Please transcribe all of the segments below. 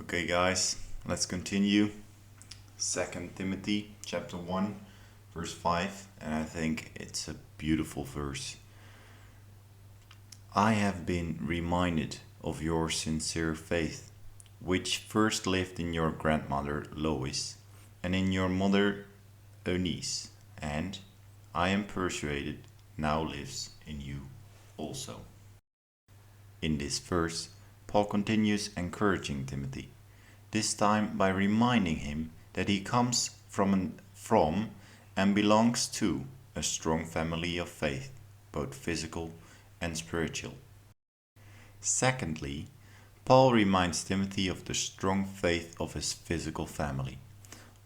Okay guys, let's continue. 2 Timothy chapter 1 verse 5, and I think it's a beautiful verse. I have been reminded of your sincere faith, which first lived in your grandmother Lois and in your mother Eunice, and I am persuaded now lives in you also. In this verse, Paul continues encouraging Timothy, this time by reminding him that he comes from and belongs to a strong family of faith, both physical and spiritual. Secondly, Paul reminds Timothy of the strong faith of his physical family.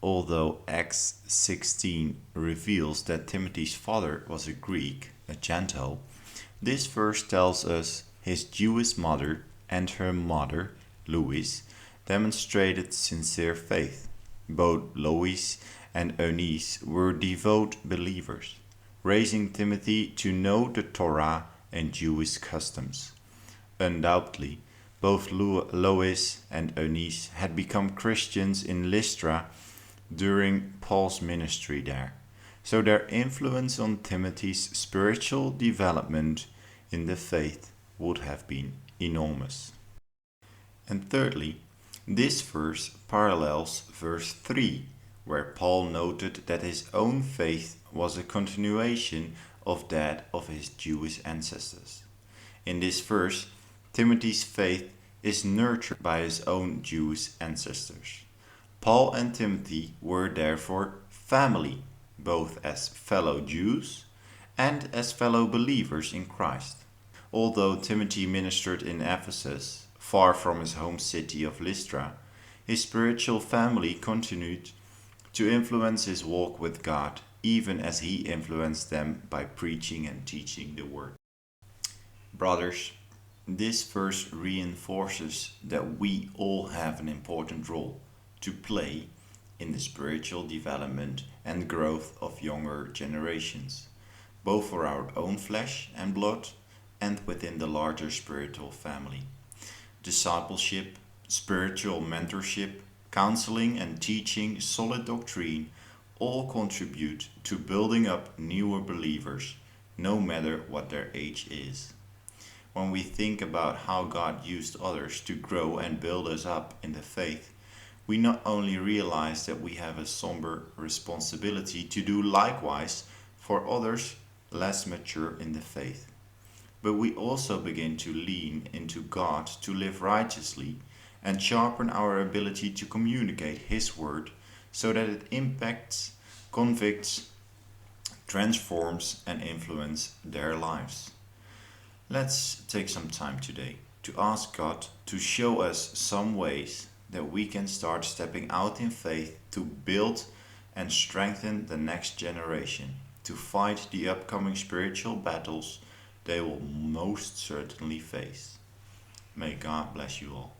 Although Acts 16 reveals that Timothy's father was a Greek, a Gentile, this verse tells us his Jewish mother and her mother, Lois, demonstrated sincere faith. Both Lois and Eunice were devout believers, raising Timothy to know the Torah and Jewish customs. Undoubtedly, both Lois and Eunice had become Christians in Lystra during Paul's ministry there, so their influence on Timothy's spiritual development in the faith would have been enormous. And thirdly, this verse parallels verse 3, where Paul noted that his own faith was a continuation of that of his Jewish ancestors. In this verse, Timothy's faith is nurtured by his own Jewish ancestors. Paul and Timothy were therefore family, both as fellow Jews and as fellow believers in Christ. Although Timothy ministered in Ephesus, far from his home city of Lystra, his spiritual family continued to influence his walk with God, even as he influenced them by preaching and teaching the word. Brothers, this verse reinforces that we all have an important role to play in the spiritual development and growth of younger generations, both for our own flesh and blood and within the larger spiritual family. Discipleship, spiritual mentorship, counseling and teaching solid doctrine all contribute to building up newer believers, no matter what their age is. When we think about how God used others to grow and build us up in the faith, we not only realize that we have a somber responsibility to do likewise for others less mature in the faith, but we also begin to lean into God to live righteously and sharpen our ability to communicate His word so that it impacts, convicts, transforms, and influences their lives. Let's take some time today to ask God to show us some ways that we can start stepping out in faith to build and strengthen the next generation to fight the upcoming spiritual battles they will most certainly face. May God bless you all.